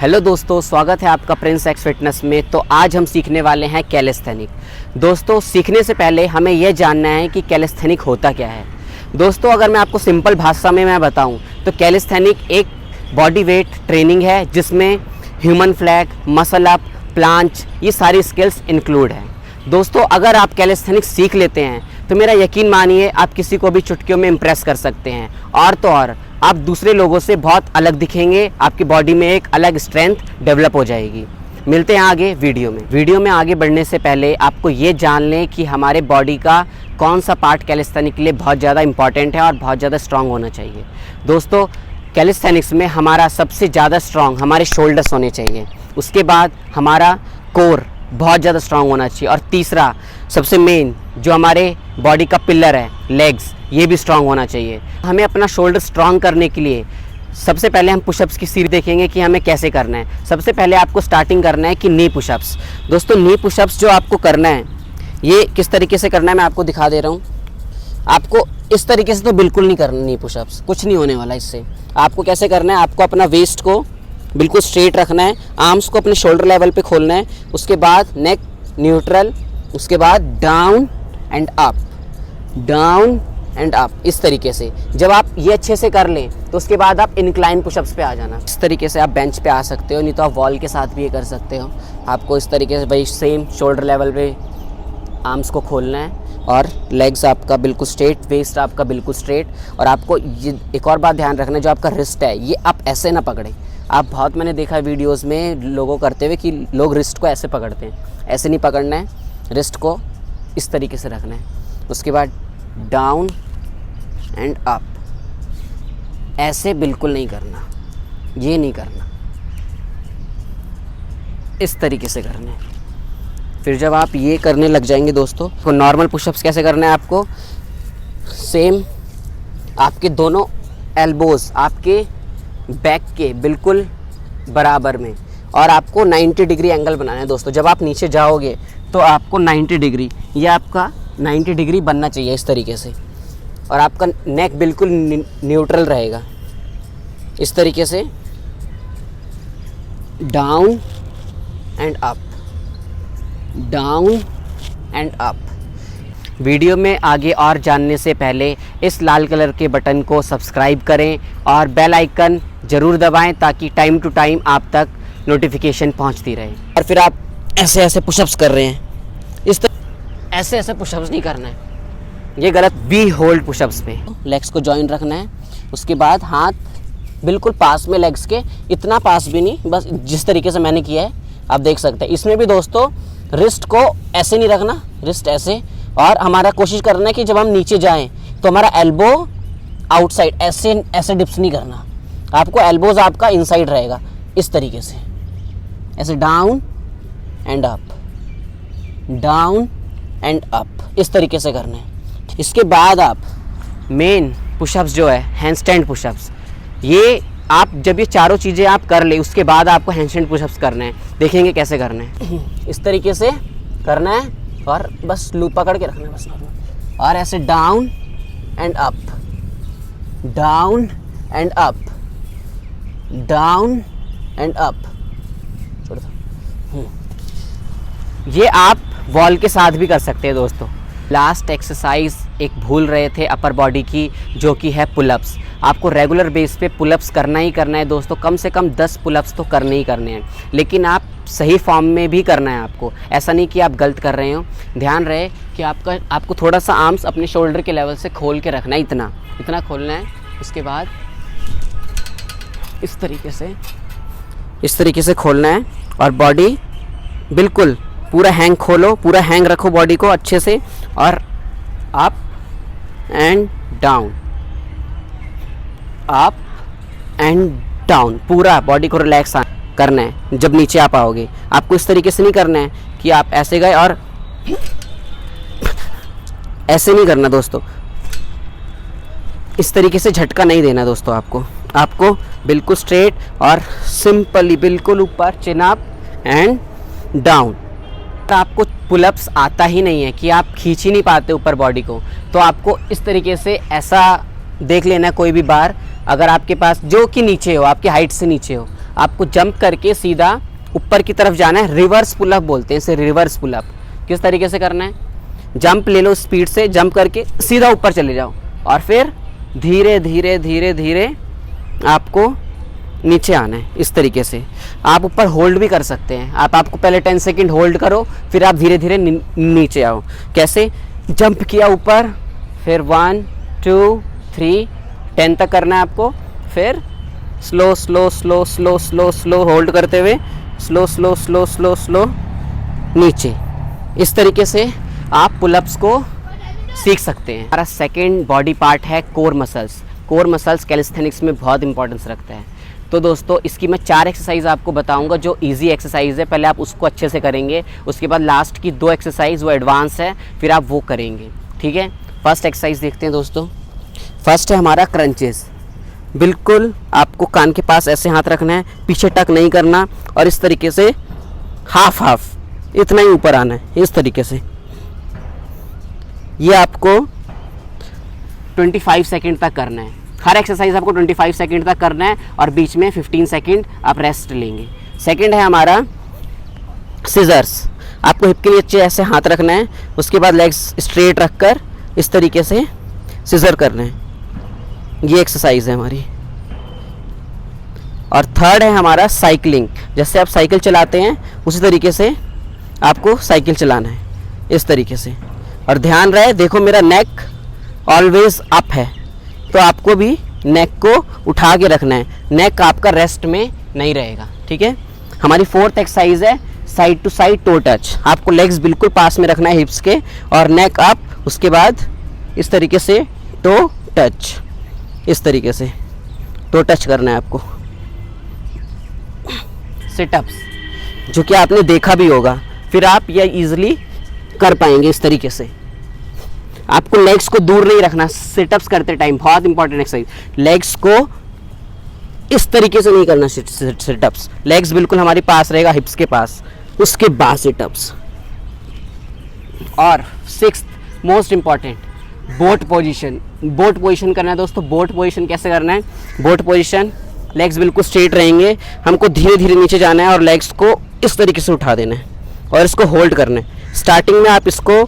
Hello दोस्तों, स्वागत है आपका प्रिंस एक्स फिटनेस में। तो आज हम सीखने वाले हैं कैलिस्थेनिक। दोस्तों, सीखने से पहले हमें यह जानना है कि कैलिस्थेनिक होता क्या है। दोस्तों, अगर मैं आपको सिंपल भाषा में मैं बताऊं तो कैलिस्थेनिक एक बॉडी वेट ट्रेनिंग है जिसमें ह्यूमन फ्लैग, मसल अप, प्लांच, ये सारी स्किल्स इंक्लूड है। दोस्तों, अगर आप कैलिस्थेनिक सीख लेते हैं तो मेरा यकीन मानिए आप किसी को भी चुटकियों में इम्प्रेस कर सकते हैं और तो और आप दूसरे लोगों से बहुत अलग दिखेंगे। आपकी बॉडी में एक अलग स्ट्रेंथ डेवलप हो जाएगी। मिलते हैं आगे वीडियो में आगे बढ़ने से पहले आपको ये जान लें कि हमारे बॉडी का कौन सा पार्ट कैलिस्थेनिक के लिए बहुत ज़्यादा इंपॉर्टेंट है और बहुत ज़्यादा स्ट्रांग होना चाहिए। दोस्तों, कैलिस्थेनिक्स में हमारा सबसे ज़्यादा स्ट्रांग हमारे शोल्डर्स होने चाहिए। उसके बाद हमारा कोर बहुत ज़्यादा स्ट्रांग होना चाहिए और तीसरा सबसे मेन जो हमारे बॉडी का पिलर है, लेग्स, ये भी स्ट्रांग होना चाहिए। हमें अपना शोल्डर स्ट्रांग करने के लिए सबसे पहले हम पुशअप्स की सीरीज देखेंगे कि हमें कैसे करना है। सबसे पहले आपको स्टार्टिंग करना है कि नी पुशअप्स। दोस्तों, नी पुशअप्स जो आपको करना है ये किस तरीके से करना है मैं आपको दिखा दे रहा हूँ। आपको इस तरीके से तो बिल्कुल नहीं करना नी पुशअप्स, कुछ नहीं होने वाला इससे। आपको कैसे करना है, आपको अपना वेस्ट को बिल्कुल स्ट्रेट रखना है, आर्म्स को अपने शोल्डर लेवल पे खोलना है, उसके बाद नेक न्यूट्रल, उसके बाद down and up, down and up, इस तरीके से। जब आप ये अच्छे से कर लें तो उसके बाद आप इंक्लाइन पुशअप्स पे आ जाना। इस तरीके से आप बेंच पे आ सकते हो, नहीं तो आप वॉल के साथ भी ये कर सकते हो। आपको इस तरीके से भाई सेम शोल्डर लेवल पे आर्म्स को खोलना है और लेग्स आपका बिल्कुल स्ट्रेट, वेस्ट आपका बिल्कुल स्ट्रेट। और आपको ये एक और बात ध्यान रखना है, जो आपका रिस्ट है ये आप ऐसे ना पकड़ें। आप बहुत मैंने देखा है वीडियोस में लोगों करते हुए कि लोग रिस्ट को ऐसे पकड़ते हैं। ऐसे नहीं पकड़ना है, रिस्ट को इस तरीके से रखना है। उसके बाद डाउन एंड अप, ऐसे बिल्कुल नहीं करना, ये नहीं करना, इस तरीके से करना है। फिर जब आप ये करने लग जाएंगे दोस्तों, तो नॉर्मल पुशअप्स कैसे करना है आपको, सेम आपके दोनों एल्बोज आपके बैक के बिल्कुल बराबर में और आपको 90 डिग्री एंगल बनाना है। दोस्तों, जब आप नीचे जाओगे तो आपको 90 डिग्री, ये आपका 90 डिग्री बनना चाहिए इस तरीके से। और आपका नेक बिल्कुल न्यूट्रल रहेगा इस तरीके से, down and up, down and up. Video में आगे और जानने से पहले इस लाल कलर के बटन को सब्सक्राइब करें और बेल आइकन ज़रूर दबाएं ताकि टाइम टू टाइम आप तक नोटिफिकेशन पहुंचती रहे। और फिर आप ऐसे ऐसे पुशअप्स कर रहे हैं, इस तरह ऐसे ऐसे पुशअप्स नहीं करना है, ये गलत। वी होल्ड पुशअप्स पे लेग्स को जॉइन रखना है। उसके बाद हाथ बिल्कुल पास में लेग्स के, इतना पास भी नहीं, बस जिस तरीके से मैंने किया है आप देख सकते हैं। इसमें भी दोस्तों रिस्ट को ऐसे नहीं रखना, रिस्ट ऐसे। और हमारा कोशिश करना है कि जब हम नीचे जाएं तो हमारा एल्बो आउटसाइड, ऐसे ऐसे डिप्स नहीं करना। आपको एल्बोज आपका इनसाइड रहेगा इस तरीके से, ऐसे down and up, down and up, इस तरीके से करना है। इसके बाद आप मेन पुशअप्स जो है हैंडस्टैंड पुशअप्स, ये आप जब ये चारों चीज़ें आप कर ले उसके बाद आपको हैंडस्टैंड पुशअप्स करना है। देखेंगे कैसे करना है। इस तरीके से करना है और बस लूप पकड़ के रखना है बस नॉर्मल। और ऐसे down and up, down and up, down and up. छोड़ दो। ये आप वॉल के साथ भी कर सकते हैं दोस्तों। लास्ट एक्सरसाइज एक भूल रहे थे अपर बॉडी की, जो कि है पुलअप्स। आपको रेगुलर बेस पे पुलअप्स करना ही करना है दोस्तों। कम से कम 10 पुलअप्स तो करने ही करने हैं, लेकिन आप सही फॉर्म में भी करना है आपको। ऐसा नहीं कि आप गलत कर रहे हो। ध्यान रहे कि आपको थोड़ा सा आर्म्स अपने शोल्डर के लेवल से खोल के रखना है, इतना खोलना है। उसके बाद इस तरीके से खोलना है और बॉडी बिल्कुल पूरा हैंग खोलो, पूरा हैंग रखो बॉडी को अच्छे से। और up and down, up and down, पूरा बॉडी को रिलैक्स करना है। जब नीचे आप आओगे आपको इस तरीके से नहीं करना है कि आप ऐसे गए और ऐसे नहीं करना दोस्तों। इस तरीके से झटका नहीं देना दोस्तों। आपको बिल्कुल स्ट्रेट और सिंपली बिल्कुल ऊपर, चिन अप एंड डाउन। आपको पुलअप्स आता ही नहीं है कि आप खींच ही नहीं पाते ऊपर बॉडी को, तो आपको इस तरीके से ऐसा देख लेना कोई भी बार, अगर आपके पास जो कि नीचे हो, आपकी हाइट से नीचे हो, आपको जंप करके सीधा ऊपर की तरफ जाना है। रिवर्स पुलअप बोलते हैं इसे, रिवर्स पुलअप। किस तरीके से करना है, जंप ले लो, स्पीड से जंप करके सीधा ऊपर चले जाओ और फिर धीरे धीरे धीरे धीरे आपको नीचे आना है। इस तरीके से आप ऊपर होल्ड भी कर सकते हैं। आपको पहले 10 सेकंड होल्ड करो, फिर आप धीरे धीरे नीचे आओ। कैसे, जंप किया ऊपर, फिर 1 2 3 10 तक करना है आपको, फिर slow slow slow slow slow slow hold करते हुए slow slow slow slow slow नीचे। इस तरीके से आप पुलअप्स को सीख सकते हैं। हमारा सेकेंड बॉडी पार्ट है core muscles. Core muscles calisthenics में बहुत इंपॉर्टेंस रखता है। तो दोस्तों इसकी मैं 4 एक्सरसाइज आपको बताऊंगा जो इजी एक्सरसाइज है। पहले आप उसको अच्छे से करेंगे, उसके बाद लास्ट की 2 एक्सरसाइज वो एडवांस है, फिर आप वो करेंगे, ठीक है। फर्स्ट एक्सरसाइज देखते हैं दोस्तों। फर्स्ट है हमारा क्रंचेस। बिल्कुल आपको कान के पास ऐसे हाथ रखना है, पीछे टक नहीं करना और इस तरीके से हाफ हाफ इतना ही ऊपर आना है। इस तरीके से ये आपको 25 सेकंड तक करना है। हर एक्सरसाइज आपको 25 सेकंड तक करना है और बीच में 15 सेकंड आप रेस्ट लेंगे। सेकंड है हमारा सिजर्स। आपको हिप के नीचे ऐसे हाथ रखना है, उसके बाद लेग्स स्ट्रेट रखकर इस तरीके से सिजर करना है। ये एक्सरसाइज है हमारी। और थर्ड है हमारा साइकिलिंग। जैसे आप साइकिल चलाते हैं उसी तरीके से आपको साइकिल चलाना है, इस तरीके से। और ध्यान रहे, देखो मेरा नेक ऑलवेज अप है, तो आपको भी नेक को उठा के रखना है, नेक आपका रेस्ट में नहीं रहेगा, ठीक है। हमारी फोर्थ एक्सरसाइज है side to side toe touch. आपको लेग्स बिल्कुल पास में रखना है हिप्स के और नेक अप, उसके बाद इस तरीके से टो टच, इस तरीके से टो टच करना है आपको। सिटअप्स, जो कि आपने देखा भी होगा, फिर आप यह इजीली कर पाएंगे। इस तरीके से आपको लेग्स को दूर नहीं रखना सिटअप्स करते टाइम, बहुत इंपॉर्टेंट एक्सरसाइज। लेग्स को इस तरीके से नहीं करना सिटअप्स, लेग्स बिल्कुल हमारे पास रहेगा, हिप्स के पास, उसके बाद सिटअप्स। और sixth most important, boat position. Boat position करना है दोस्तों। बोट पोजीशन कैसे करना है, बोट पोजीशन लेग्स बिल्कुल स्ट्रेट रहेंगे, हमको धीरे धीरे नीचे जाना है और लेग्स को इस तरीके से उठा देना है और इसको होल्ड करना है। स्टार्टिंग में आप इसको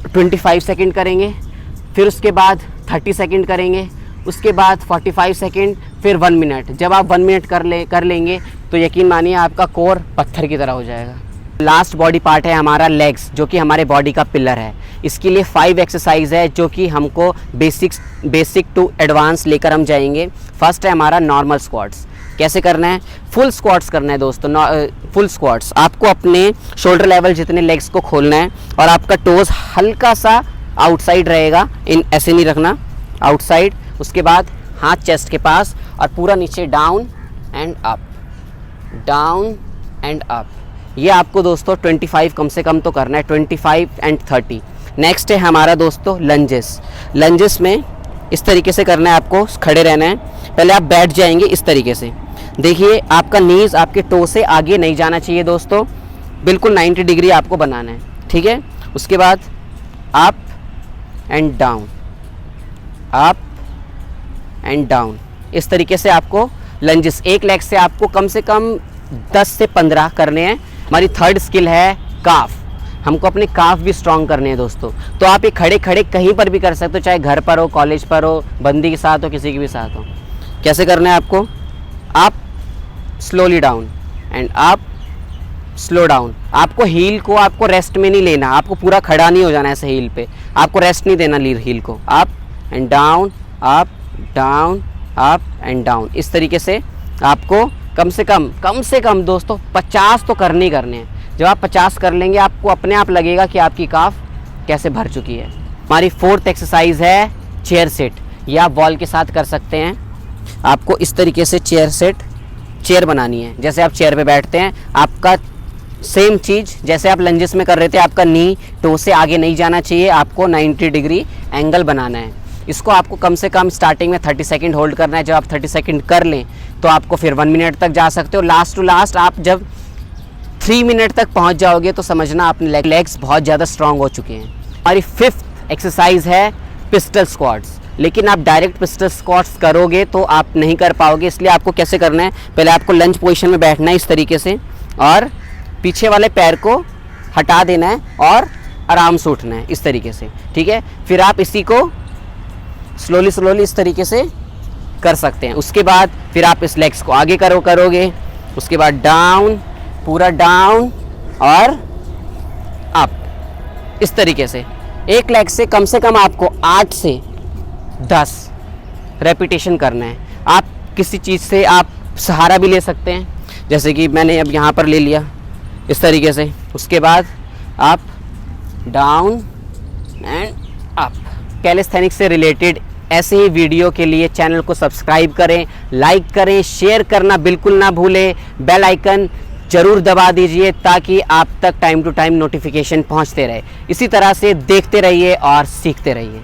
25 सेकंड करेंगे, फिर उसके बाद 30 सेकंड करेंगे, उसके बाद 45 सेकंड, फिर 1 मिनट। जब आप 1 मिनट कर लेंगे तो यकीन मानिए आपका कोर पत्थर की तरह हो जाएगा। लास्ट बॉडी पार्ट है हमारा लेग्स, जो कि हमारे बॉडी का पिलर है। इसके लिए 5 एक्सरसाइज है जो कि हमको बेसिक टू एडवांस लेकर हम जाएंगे। फर्स्ट है हमारा नॉर्मल स्क्वाट्स। कैसे करना है, फुल स्क्वाट्स करना है दोस्तों। फुल स्क्वाट्स आपको अपने शोल्डर लेवल जितने लेग्स को खोलना है और आपका टोज हल्का सा आउटसाइड रहेगा, इन ऐसे नहीं रखना, आउटसाइड। उसके बाद हाथ चेस्ट के पास और पूरा नीचे down and up, down and up. ये आपको दोस्तों 25 कम से कम तो करना है, 25 एंड 30। नेक्स्ट है हमारा दोस्तों लंजेस। लंजेस में इस तरीके से करना है, आपको खड़े रहना है। पहले आप बैठ जाएंगे इस तरीके से, देखिए आपका नीज आपके टो से आगे नहीं जाना चाहिए दोस्तों, बिल्कुल 90 डिग्री आपको बनाना है, ठीक है। उसके बाद up and down, up and down, इस तरीके से आपको लंजेस। एक लेग से आपको कम से कम 10 से 15 करने हैं। हमारी थर्ड स्किल है काफ। हमको अपने काफ भी स्ट्रॉन्ग करने हैं दोस्तों। तो आप ये खड़े खड़े कहीं पर भी कर सकते हो, चाहे घर पर हो, कॉलेज पर हो, बंदी के साथ हो, किसी के भी साथ हो। कैसे करना है आपको, up slowly down and up slow down. आपको हील को आपको रेस्ट में नहीं लेना, आपको पूरा खड़ा नहीं हो जाना ऐसे हील पे, आपको रेस्ट नहीं देना हील को। Up and down, up down, up and down. इस तरीके से आपको कम से कम दोस्तों 50 तो करने ही करने हैं। जब आप 50 कर लेंगे आपको अपने आप लगेगा कि आपकी काफ कैसे भर चुकी है। हमारी फोर्थ एक्सरसाइज है चेयर सेट। ये आप वॉल के साथ कर सकते हैं। आपको इस तरीके से चेयर बनानी है। जैसे आप चेयर पे बैठते हैं, आपका सेम चीज़ जैसे आप लंजेस में कर रहे थे, आपका नी टो से आगे नहीं जाना चाहिए, आपको 90 डिग्री एंगल बनाना है। इसको आपको कम से कम स्टार्टिंग में 30 सेकंड होल्ड करना है। जब आप 30 सेकंड कर लें तो आपको फिर 1 मिनट तक जा सकते हो। लास्ट टू लास्ट आप जब 3 मिनट तक पहुंच जाओगे तो समझना अपने लेग्स बहुत ज़्यादा स्ट्रॉन्ग हो चुके हैं। हमारी फिफ्थ एक्सरसाइज है पिस्टल स्क्वाट्स। लेकिन आप डायरेक्ट पिस्टल स्क्वाट्स करोगे तो आप नहीं कर पाओगे। इसलिए आपको कैसे करना है, पहले आपको लंज पोजीशन में बैठना है इस तरीके से, और पीछे वाले पैर को हटा देना है और आराम से उठना है इस तरीके से, ठीक है। फिर आप इसी को स्लोली स्लोली इस तरीके से कर सकते हैं। उसके बाद फिर आप इस लेग्स को आगे करोगे, उसके बाद डाउन, पूरा डाउन और अप इस तरीके से। एक लेग से कम आपको 8 से 10 रेपिटेशन करना है। आप किसी चीज़ से आप सहारा भी ले सकते हैं, जैसे कि मैंने अब यहाँ पर ले लिया इस तरीके से। उसके बाद आप डाउन एंड अप। कैलिस्थेनिक्स से रिलेटेड ऐसे ही वीडियो के लिए चैनल को सब्सक्राइब करें, लाइक करें, शेयर करना बिल्कुल ना भूलें, बेल आइकन ज़रूर दबा दीजिए ताकि आप तक टाइम टू टाइम नोटिफिकेशन पहुंचते रहे। इसी तरह से देखते रहिए और सीखते रहिए।